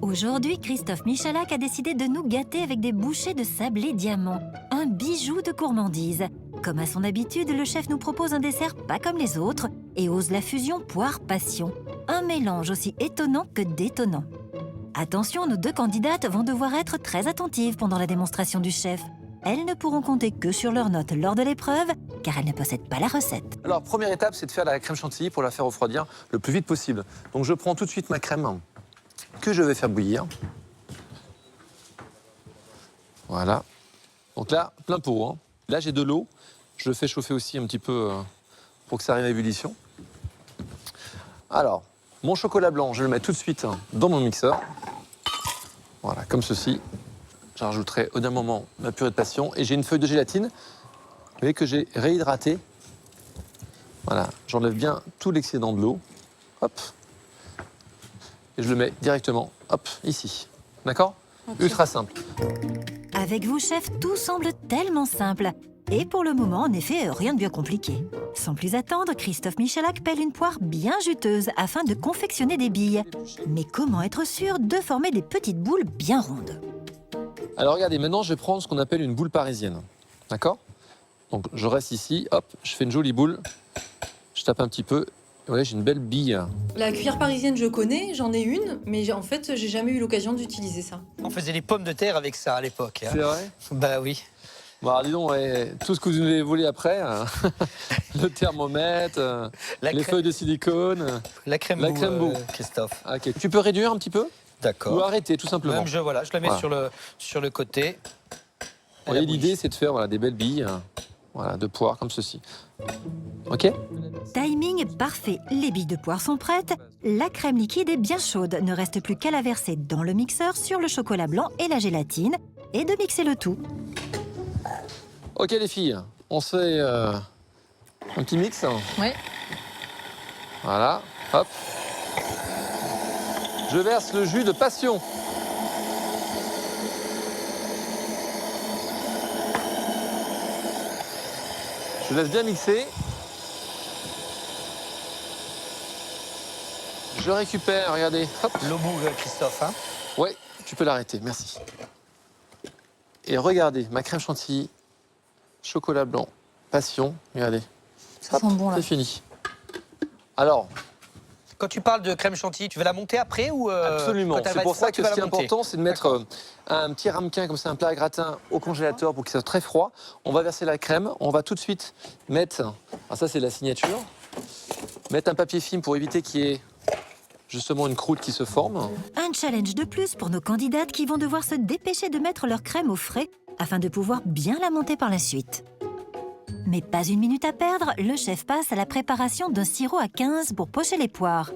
Aujourd'hui, Christophe Michalak a décidé de nous gâter avec des bouchées de sablé diamant, un bijou de gourmandise. Comme à son habitude, le chef nous propose un dessert pas comme les autres et ose la fusion poire-passion. Un mélange aussi étonnant que détonnant. Attention, nos deux candidates vont devoir être très attentives pendant la démonstration du chef. Elles ne pourront compter que sur leurs notes lors de l'épreuve, car elles ne possèdent pas la recette. Alors, première étape, c'est de faire la crème chantilly pour la faire refroidir le plus vite possible. Donc, je prends tout de suite ma crème que je vais faire bouillir. Voilà. Donc là, plein pot. Hein. Là, j'ai de l'eau. Je le fais chauffer aussi un petit peu pour que ça arrive à ébullition. Alors, mon chocolat blanc, je le mets tout de suite dans mon mixeur. Voilà, comme ceci. Je rajouterai au dernier moment ma purée de passion. Et j'ai une feuille de gélatine, vous voyez, que j'ai réhydratée. Voilà, j'enlève bien tout l'excédent de l'eau. Hop. Et je le mets directement, hop, ici. D'accord? Okay. Ultra simple. Avec vous, chef, tout semble tellement simple. Et pour le moment, en effet, rien de bien compliqué. Sans plus attendre, Christophe Michalak pèle une poire bien juteuse afin de confectionner des billes. Mais comment être sûr de former des petites boules bien rondes? Alors regardez, maintenant je vais prendre ce qu'on appelle une boule parisienne. D'accord? Donc je reste ici, hop, je fais une jolie boule. Je tape un petit peu. Et ouais, j'ai une belle bille. La cuillère parisienne, je connais, j'en ai une, mais en fait, j'ai jamais eu l'occasion d'utiliser ça. On faisait les pommes de terre avec ça à l'époque. Hein. C'est vrai? Bah oui. Bon, alors dis donc, ouais, tout ce que vous nous avez volé après, le thermomètre, les feuilles de silicone, la crème boue, Christophe. Ok, tu peux réduire un petit peu? D'accord. Ou arrêter, tout simplement. Même je la mets sur le côté. Et l'idée, c'est de faire des belles billes de poire, comme ceci. OK? Timing parfait. Les billes de poire sont prêtes. La crème liquide est bien chaude. Ne reste plus qu'à la verser dans le mixeur sur le chocolat blanc et la gélatine et de mixer le tout. OK, les filles, on se fait un petit mix. Ouais. Voilà, hop. Je verse le jus de passion. Je laisse bien mixer. Je récupère, regardez, hop. L'eau boue, Christophe. Hein? Ouais, tu peux l'arrêter, merci. Et regardez, ma crème chantilly, chocolat blanc, passion, regardez. Ça sent bon, là. C'est fini. Alors, quand tu parles de crème chantilly, tu veux la monter après ou absolument. C'est pour ça que ce qui est important, c'est de mettre un petit ramequin, comme ça, un plat à gratin au congélateur pour qu'il soit très froid. On va verser la crème. On va tout de suite mettre, alors ça c'est la signature, mettre un papier film pour éviter qu'il y ait justement une croûte qui se forme. Un challenge de plus pour nos candidates qui vont devoir se dépêcher de mettre leur crème au frais afin de pouvoir bien la monter par la suite. Mais pas une minute à perdre, le chef passe à la préparation d'un sirop à 15 pour pocher les poires.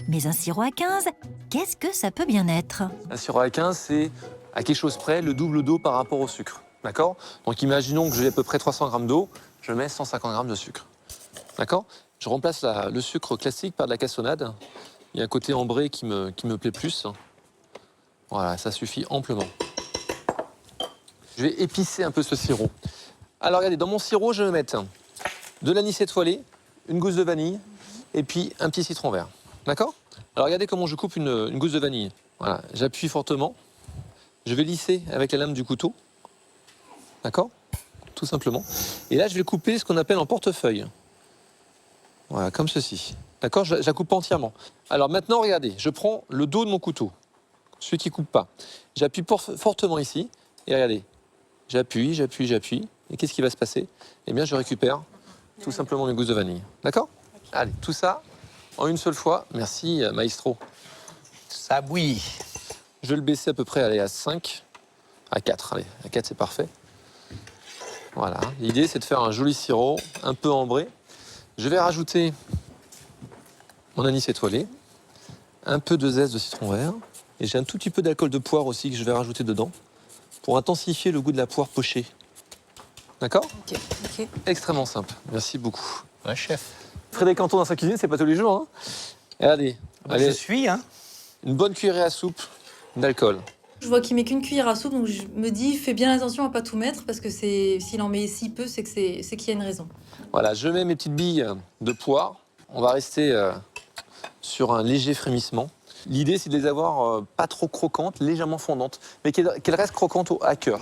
Mais un sirop à 15, qu'est-ce que ça peut bien être? Un sirop à 15, c'est à quelque chose près le double d'eau par rapport au sucre. D'accord? Donc imaginons que j'ai à peu près 300 g d'eau, je mets 150 g de sucre. D'accord? Je remplace le sucre classique par de la cassonade. Il y a un côté ambré qui me plaît plus. Voilà, ça suffit amplement. Je vais épicer un peu ce sirop. Alors regardez, dans mon sirop, je vais mettre de l'anis étoilé, une gousse de vanille et puis un petit citron vert. D'accord? Alors regardez comment je coupe une gousse de vanille. Voilà, j'appuie fortement. Je vais lisser avec la lame du couteau. D'accord? Tout simplement. Et là, je vais couper ce qu'on appelle en portefeuille. Voilà, comme ceci. D'accord? Je la coupe entièrement. Alors maintenant, regardez, je prends le dos de mon couteau, celui qui ne coupe pas. J'appuie fortement ici et regardez. J'appuie, j'appuie, j'appuie. Et qu'est-ce qui va se passer? Eh bien, je récupère tout simplement mes gousses de vanille. D'accord? Allez, tout ça en une seule fois. Merci, maestro. Ça bouillit. Je vais le baisser à peu près à 5, à 4. Allez, à 4, c'est parfait. Voilà. L'idée, c'est de faire un joli sirop, un peu ambré. Je vais rajouter mon anis étoilé, un peu de zeste de citron vert. Et j'ai un tout petit peu d'alcool de poire aussi que je vais rajouter dedans pour intensifier le goût de la poire pochée. D'accord? Ok. Extrêmement simple. Merci beaucoup. Ouais, chef. Frédéric Canton dans sa cuisine, c'est pas tous les jours. Hein. Regardez. Je suis, hein. Une bonne cuillerée à soupe d'alcool. Je vois qu'il met qu'une cuillère à soupe, donc je me dis, fais bien attention à pas tout mettre, parce que s'il en met si peu, c'est qu'il y a une raison. Voilà, je mets mes petites billes de poire. On va rester sur un léger frémissement. L'idée, c'est de les avoir pas trop croquantes, légèrement fondantes, mais qu'elles restent croquantes à cœur.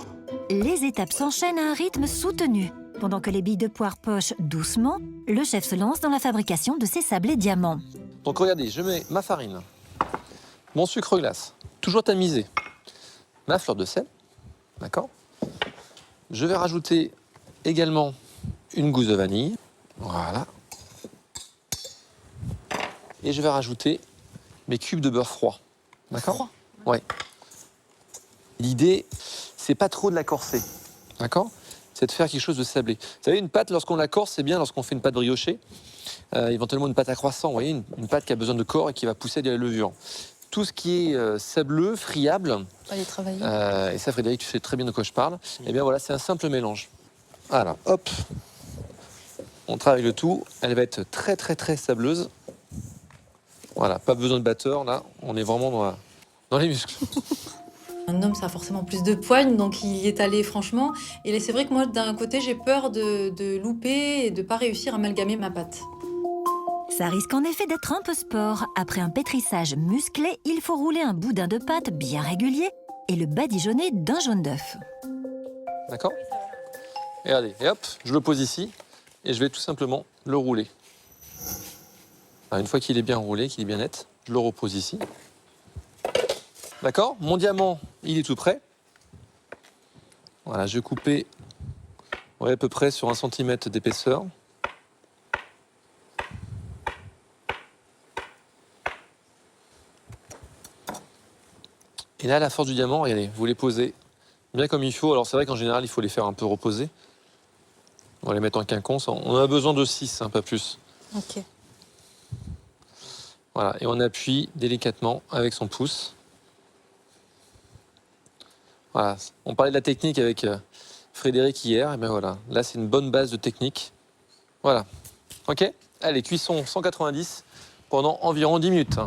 Les étapes s'enchaînent à un rythme soutenu. Pendant que les billes de poire pochent doucement, le chef se lance dans la fabrication de ses sablés diamants. Donc regardez, je mets ma farine, mon sucre glace, toujours tamisé, ma fleur de sel, d'accord. Je vais rajouter également une gousse de vanille, voilà. Et je vais rajouter mes cubes de beurre froid, d'accord. Ouais. L'idée, c'est pas trop de la corser, d'accord. C'est de faire quelque chose de sablé. Vous savez, une pâte, lorsqu'on la corse, c'est bien lorsqu'on fait une pâte briochée, éventuellement une pâte à croissant, vous voyez, une pâte qui a besoin de corps et qui va pousser de la levure. Tout ce qui est sableux, friable, Allez travailler. et ça Frédéric, tu sais très bien de quoi je parle, et bien voilà, c'est un simple mélange. Voilà, hop, on travaille le tout, elle va être très très très sableuse. Voilà, pas besoin de batteur, là, on est vraiment dans les muscles. Un homme, ça a forcément plus de poigne, donc il y est allé franchement. Et c'est vrai que moi, d'un côté, j'ai peur de louper et de pas réussir à amalgamer ma pâte. Ça risque en effet d'être un peu sport. Après un pétrissage musclé, il faut rouler un boudin de pâte bien régulier et le badigeonner d'un jaune d'œuf. D'accord. Et regardez, et hop, je le pose ici, et je vais tout simplement le rouler. Alors, une fois qu'il est bien roulé, qu'il est bien net, je le repose ici. D'accord. Mon diamant, il est tout prêt. Voilà, je vais couper ouais, à peu près sur 1 centimètre d'épaisseur. Et là, la force du diamant, regardez, vous les posez bien comme il faut. Alors c'est vrai qu'en général, il faut les faire un peu reposer. On va les mettre en quinconce. On a besoin de 6, hein, pas plus. Ok. Voilà, et on appuie délicatement avec son pouce. Voilà, on parlait de la technique avec Frédéric hier, et bien voilà, là c'est une bonne base de technique. Voilà, ok. Allez, cuisson 190 pendant environ 10 minutes.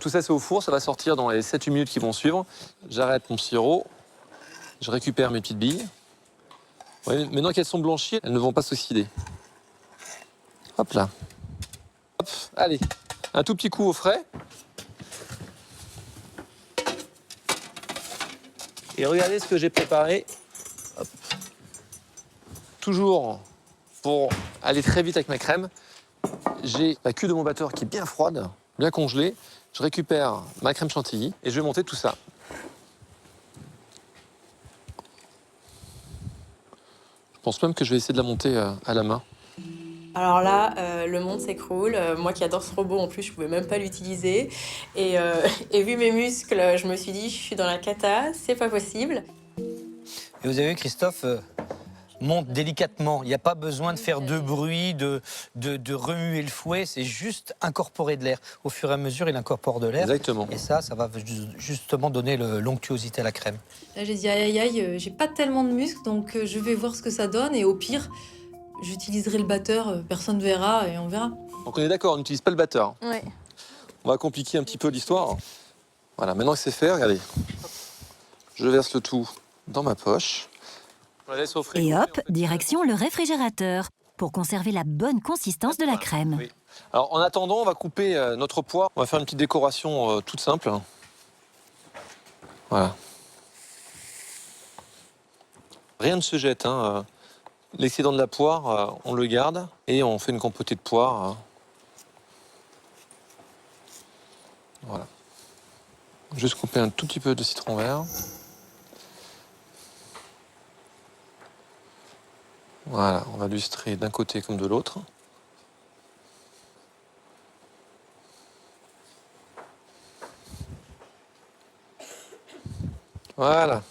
Tout ça c'est au four, ça va sortir dans les 7-8 minutes qui vont suivre. J'arrête mon sirop, je récupère mes petites billes. Ouais, maintenant qu'elles sont blanchies, elles ne vont pas s'oxyder. Hop là. Hop, allez, un tout petit coup au frais. Et regardez ce que j'ai préparé. Hop. Toujours pour aller très vite avec ma crème, j'ai la queue de mon batteur qui est bien froide, bien congelée. Je récupère ma crème chantilly et je vais monter tout ça. Je pense même que je vais essayer de la monter à la main. Alors là, le monde s'écroule. Moi qui adore ce robot, en plus, je pouvais même pas l'utiliser. Et vu mes muscles, je me suis dit, je suis dans la cata, c'est pas possible. Et vous avez vu, Christophe monte délicatement. Il n'y a pas besoin de faire de bruit, de remuer le fouet. C'est juste incorporer de l'air. Au fur et à mesure, il incorpore de l'air. Exactement. Et ça va justement donner l'onctuosité à la crème. Là, j'ai dit aïe aïe aïe, j'ai pas tellement de muscles, donc je vais voir ce que ça donne. Et au pire, j'utiliserai le batteur, personne ne verra et on verra. Donc on est d'accord, on n'utilise pas le batteur. Ouais. On va compliquer un petit peu l'histoire. Voilà, maintenant que c'est fait, regardez. Je verse le tout dans ma poche. On la laisse au frigo. Et hop, direction le réfrigérateur pour conserver la bonne consistance de la crème. Oui. Alors en attendant, on va couper notre poire. On va faire une petite décoration toute simple. Voilà. Rien ne se jette, hein. L'excédent de la poire, on le garde et on fait une compotée de poire. Voilà. Juste couper un tout petit peu de citron vert. Voilà, on va lustrer d'un côté comme de l'autre. Voilà.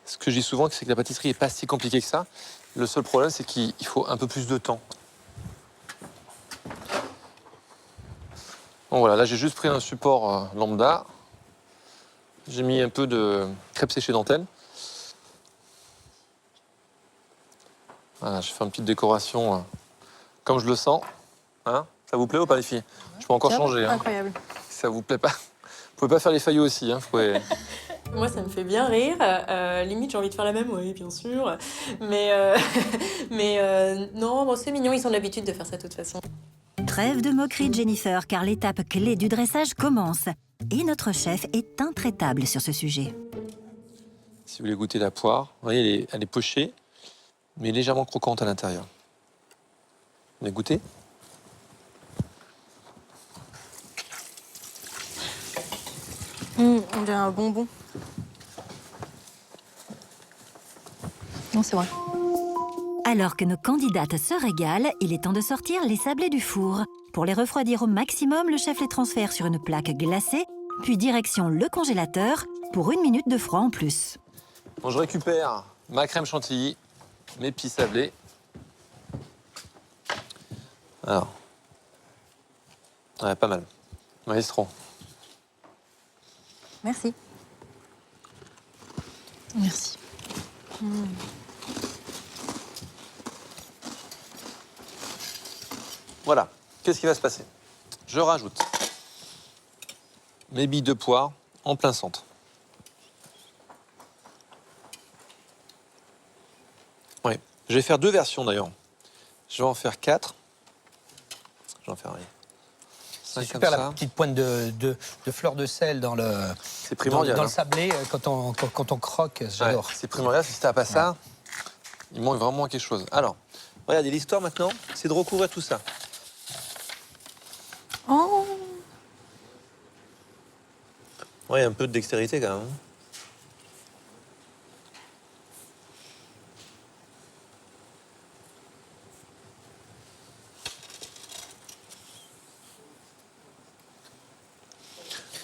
Ce que je dis souvent, c'est que la pâtisserie n'est pas si compliquée que ça. Le seul problème, c'est qu'il faut un peu plus de temps. Bon voilà, là j'ai juste pris un support lambda. J'ai mis un peu de crêpe séchée dentelle. Voilà, je fais une petite décoration comme je le sens. Hein, ça vous plaît ou pas les filles? Je peux encore changer. Hein. Incroyable. Si ça vous plaît pas, vous pouvez pas faire les faillots aussi. Hein, vous pouvez... Moi, ça me fait bien rire. Limite, j'ai envie de faire la même, oui, bien sûr. Mais, non, bon, c'est mignon, ils ont l'habitude de faire ça de toute façon. Trêve de moquerie de Jennifer, car l'étape clé du dressage commence. Et notre chef est intraitable sur ce sujet. Si vous voulez goûter la poire, vous voyez, elle est pochée, mais légèrement croquante à l'intérieur. Vous voulez goûter? On dirait un bonbon. Non, c'est vrai. Alors que nos candidates se régalent, il est temps de sortir les sablés du four. Pour les refroidir au maximum, le chef les transfère sur une plaque glacée, puis direction le congélateur pour 1 minute de froid en plus. Bon, je récupère ma crème chantilly, mes petits sablés. Alors, ouais, pas mal. Maestro. Merci. Merci. Voilà, qu'est-ce qui va se passer? Je rajoute mes billes de poire en plein centre. Oui, je vais faire 2 versions d'ailleurs. Je vais en faire 4. Je vais en faire, allez, C'est 5 super comme la ça. petite pointe de fleur de sel dans le, C'est primordial. dans le hein. sablé quand on croque, j'adore. Ouais, c'est primordial, si t'as pas ça, il manque vraiment quelque chose. Alors, regardez, l'histoire maintenant, c'est de recouvrir tout ça. Oh. Ouais, un peu de dextérité quand même.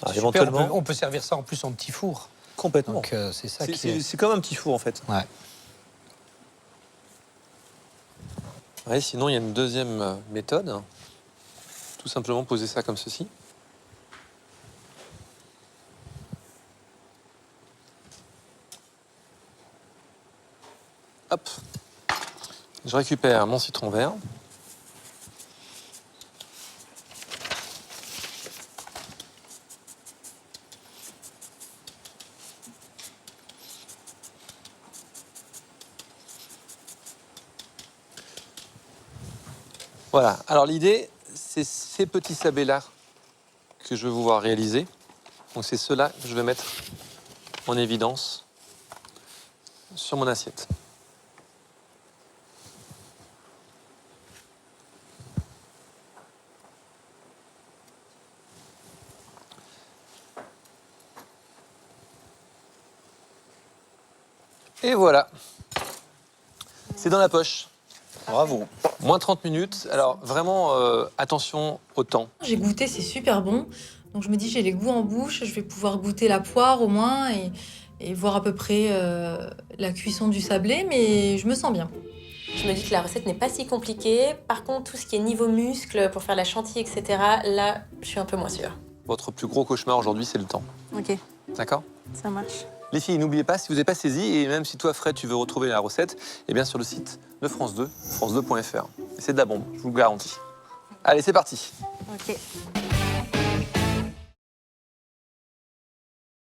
Alors, Super, éventuellement, on peut servir ça en plus en petit four. complètement. Donc c'est ça qui est... C'est comme un petit four en fait. Ouais. Ouais, sinon, il y a une deuxième méthode. Tout simplement poser ça comme ceci. Hop. Je récupère mon citron vert. Voilà. Alors l'idée, c'est ces petits sablés-là que je veux vous voir réaliser. Donc c'est ceux-là que je vais mettre en évidence sur mon assiette. Et voilà. C'est dans la poche. Bravo. Moins 30 minutes. Alors vraiment, attention au temps. J'ai goûté, c'est super bon. Donc je me dis, j'ai les goûts en bouche, je vais pouvoir goûter la poire au moins et voir à peu près la cuisson du sablé, mais je me sens bien. Je me dis que la recette n'est pas si compliquée. Par contre, tout ce qui est niveau muscle, pour faire la chantilly, etc., là, je suis un peu moins sûre. Votre plus gros cauchemar aujourd'hui, c'est le temps. Ok, D'accord? ça marche. Les filles, n'oubliez pas, si vous n'avez pas saisi, et même si toi, Fred, tu veux retrouver la recette, eh bien sur le site de France 2, france2.fr. C'est de la bombe, je vous le garantis. Allez, c'est parti. Ok.